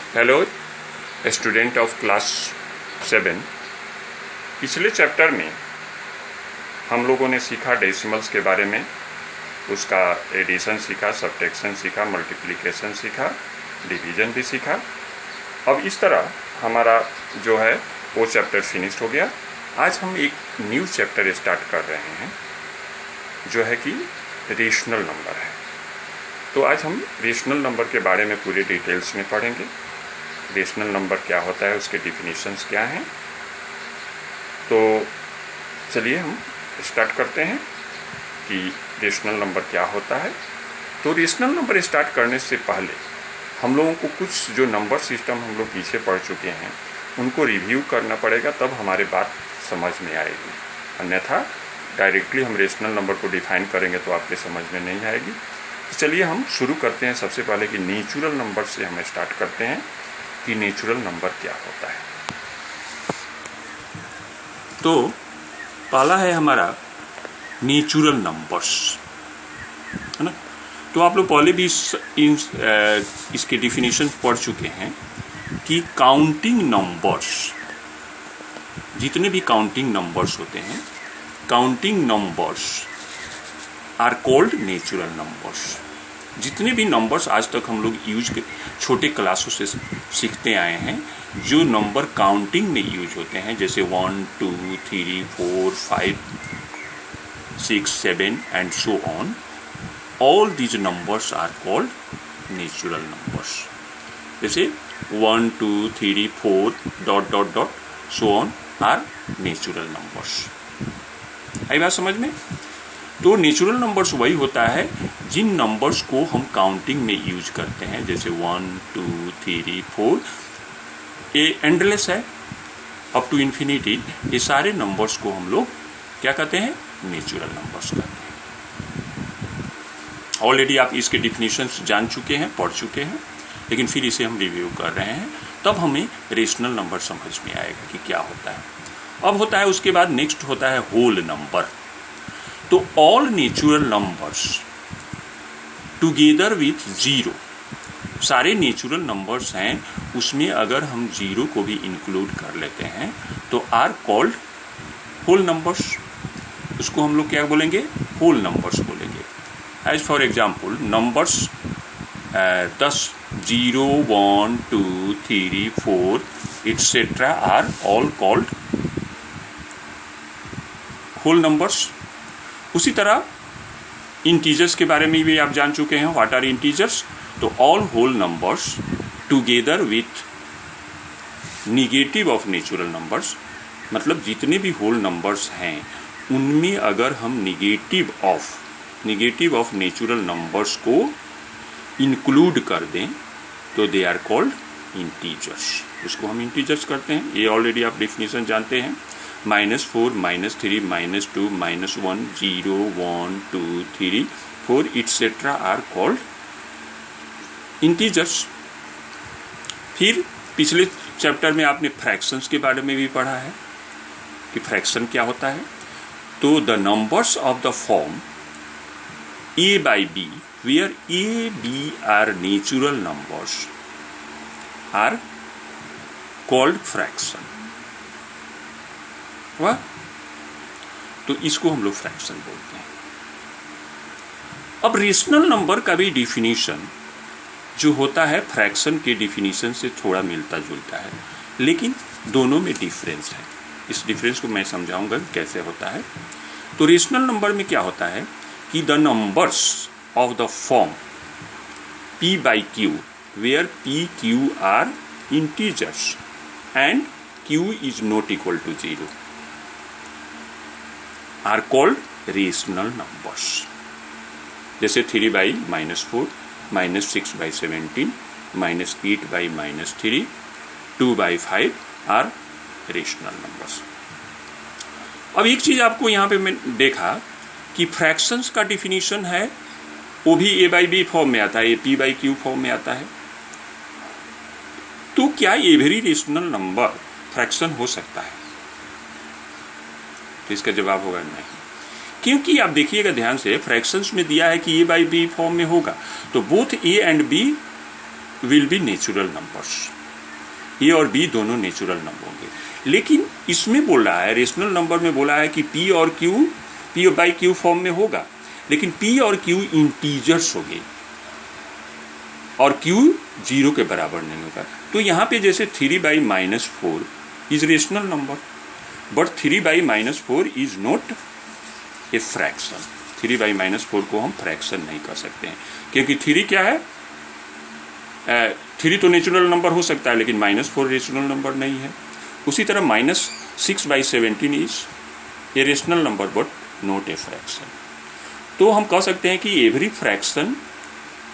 Hello student of class 7। पिछले chapter में हम लोगों ने सीखा डेसिमल्स के बारे में, उसका एडिशन सीखा, सब्ट्रैक्शन सीखा, मल्टीप्लिकेशन सीखा, डिवीजन भी सीखा। अब इस तरह हमारा जो है वो चैप्टर फिनिश हो गया। आज हम एक न्यू चैप्टर स्टार्ट कर रहे हैं जो है कि रेशनल नंबर है। तो आज हम रेशनल नंबर के बारे में पूरे डिटेल्स में पढ़ेंगे। रेशनल नंबर क्या होता है, उसके डिफिनीशंस क्या हैं। तो चलिए हम स्टार्ट करते हैं कि रेशनल नंबर क्या होता है। तो रेशनल नंबर स्टार्ट करने से पहले हम लोगों को कुछ जो नंबर सिस्टम हम लोग पीछे पढ़ चुके हैं उनको रिव्यू करना पड़ेगा, तब हमारे बात समझ में आएगी। अन्यथा डायरेक्टली हम रेशनल नंबर को डिफाइन करेंगे तो आपके समझ में नहीं आएगी। तो चलिए हम शुरू करते हैं। सबसे पहले कि नेचुरल नंबर से हम स्टार्ट करते हैं कि नेचुरल नंबर क्या होता है। तो पहला है हमारा नेचुरल नंबर्स, है ना। तो आप लोग पहले भी इसके डिफिनीशन पढ़ चुके हैं कि काउंटिंग नंबर्स, जितने भी काउंटिंग नंबर्स होते हैं, counting numbers are called natural numbers. जितने भी नंबर्स आज तक हम लोग छोटे क्लासों से सीखते आए हैं, जो नंबर काउंटिंग में यूज होते हैं, जैसे 1, 2, 3, 4, 5, 6, 7 and so on, all these numbers are called natural numbers. जैसे 1, 2, 3, 4 ... so on are natural numbers. आई बात समझ में? तो नेचुरल नंबर्स वही होता है जिन नंबर्स को हम काउंटिंग में यूज करते हैं, जैसे 1, 2, 3, 4, ये एंडलेस है अप टू इन्फिनिटी। ये सारे नंबर्स को हम लोग क्या कहते हैं? नेचुरल नंबर्स कहते हैं। ऑलरेडी आप इसके डिफिनीशंस जान चुके हैं, पढ़ चुके हैं, लेकिन फिर इसे हम रिव्यू कर रहे हैं, तब हमें रेशनल नंबर समझ में आएगा कि क्या होता है। अब होता है उसके बाद नेक्स्ट होता है होल नंबर। तो all natural numbers together with zero, सारे नेचुरल नंबर्स हैं, उसमें अगर हम जीरो को भी इंक्लूड कर लेते हैं तो आर कॉल्ड होल नंबर्स। उसको हम लोग क्या बोलेंगे? होल नंबर्स बोलेंगे। As for example numbers 10, 0, 1, 2, 3, 4 etcetera are all called whole numbers. उसी तरह इंटीजर्स के बारे में भी आप जान चुके हैं, व्हाट आर इंटीजर्स। तो all whole numbers together with negative of natural numbers, मतलब जितने भी होल नंबर्स हैं उनमें अगर हम निगेटिव ऑफ नेचुरल नंबर्स को इंक्लूड कर दें तो दे आर कॉल्ड इंटीजर्स। उसको हम इंटीजर्स करते हैं। ये ऑलरेडी आप डिफिनीशन जानते हैं। -4, -3, -2, -1, 0, 1, 2, 3, 4 एटसेट्रा आर कॉल्ड इंटीजर्स। फिर पिछले चैप्टर में आपने फ्रैक्शंस के बारे में भी पढ़ा है कि फ्रैक्शन क्या होता है। तो the numbers of the form a/b where a, b are natural numbers are called fraction। वाह, तो इसको हम लोग फ्रैक्शन बोलते हैं। अब रेशनल नंबर का भी डिफिनीशन जो होता है फ्रैक्शन के डिफिनीशन से थोड़ा मिलता जुलता है, लेकिन दोनों में डिफरेंस है। इस डिफरेंस को मैं समझाऊंगा कैसे होता है। तो रेशनल नंबर में क्या होता है कि the numbers of the form p/q where p, q are integers and q is not equal to 0 are called rational numbers. जैसे 3/-4, -6/17, -8/-3, 2/5 आर रेशनल नंबर्स। अब एक चीज आपको यहाँ पे मैं देखा कि फ्रैक्शंस का डिफिनीशन है, वो भी a/b फॉर्म में आता है, p/q फॉर्म में आता है। तो क्या एवरी रेशनल नंबर फ्रैक्शन हो सकता है? तो इसका जवाब होगा नहीं, क्योंकि आप देखिएगा ध्यान से, फ्रैक्शंस में दिया है कि a/b फॉर्म में होगा, तो both a and b will be natural numbers. A और बी दोनों नेचुरल नंबर होंगे। लेकिन इसमें बोल रहा है, रेशनल नंबर में बोला है कि पी और Q P by Q form में होगा, लेकिन पी और क्यू इंटीजर्स होंगे और क्यू 0 के बराबर नहीं होगा। तो यहाँ पे जैसे 3/-4 is rational number, but 3/-4 is not a fraction. 3/-4 को हम फ्रैक्शन नहीं कर सकते हैं, क्योंकि 3 क्या है, 3 तो नेचुरल नंबर हो सकता है, लेकिन -4 रेशनल नंबर नहीं है। उसी तरह -6/17 is a rational number but not a fraction. तो हम कह सकते हैं कि every fraction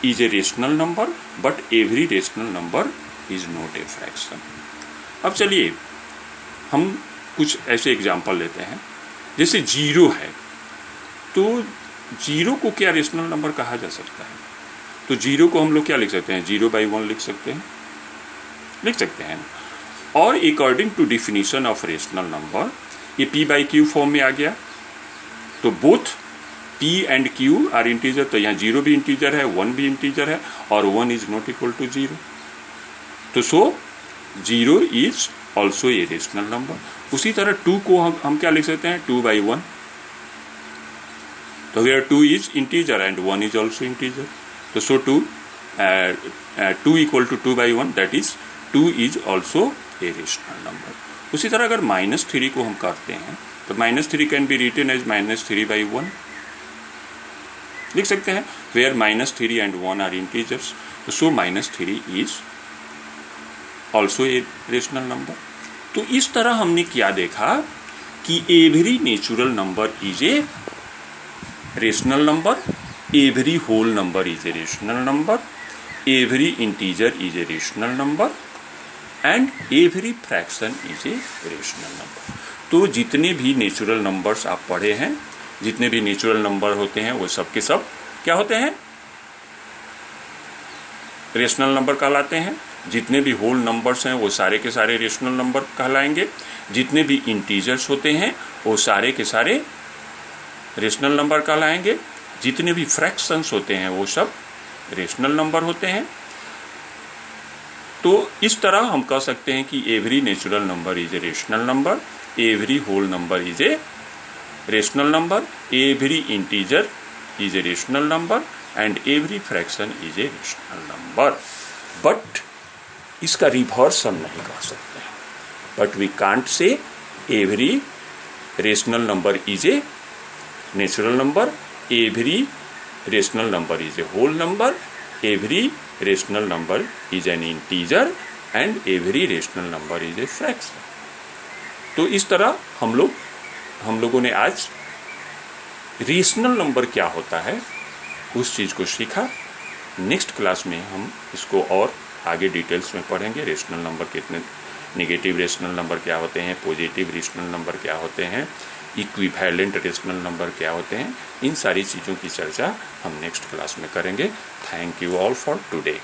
is a rational number but every rational number is not a fraction. अब चलिए हम कुछ ऐसे एग्जाम्पल लेते हैं, जैसे 0 है, तो 0 को क्या रेशनल नंबर कहा जा सकता है? तो 0 को हम लोग क्या लिख सकते हैं, 0/1 लिख सकते हैं। और according to definition of rational number ये p/q फॉर्म में आ गया, तो both p and q are integer, तो यहाँ 0 भी इंटीजर है, 1 भी इंटीजर है, और 1 इज नॉट इक्वल टू 0, तो सो 0 is also a rational number. उसी तरह 2 को हम क्या लिख सकते हैं, 2/1, तो where 2 is integer and 1 is also integer, तो so 2 equal to 2/1, that is 2 is also a rational number. उसी तरह अगर -3 को हम करते हैं, तो -3 कैन बी रिटन एज -3/1 लिख सकते हैं, where -3 and 1 are integers, so -3 is also a rational number. तो इस तरह हमने क्या देखा कि every natural number is a rational number, every whole number is a rational number, every integer is a rational number and every fraction is a rational number. तो जितने भी नेचुरल नंबर्स आप पढ़े हैं, जितने भी नेचुरल नंबर होते हैं, वो सब के सब क्या होते हैं, रेशनल नंबर कहलाते हैं। जितने भी होल नंबर्स हैं वो सारे के सारे रेशनल नंबर कहलाएंगे। जितने भी इंटीजर्स होते हैं वो सारे के सारे रेशनल नंबर कहलाएंगे। जितने भी फ्रैक्शंस होते हैं वो सब रेशनल नंबर होते हैं। तो इस तरह हम कह सकते हैं कि every natural number is a rational number, every whole number is a rational number, every integer is a rational number and every fraction is a rational number. But इसका रिवर्स हम नहीं कर सकते, but we can't say every rational number is a natural number, every rational number is a whole number, every rational number is an integer and every rational number is a fraction. तो इस तरह हम लोगों ने आज rational number क्या होता है उस चीज़ को सीखा। नेक्स्ट क्लास में हम इसको और आगे डिटेल्स में पढ़ेंगे। रेशनल नंबर कितने, नेगेटिव रेशनल नंबर क्या होते हैं, पॉजिटिव रेशनल नंबर क्या होते हैं, इक्विवेलेंट रेशनल नंबर क्या होते हैं, इन सारी चीज़ों की चर्चा हम नेक्स्ट क्लास में करेंगे। Thank you all for today.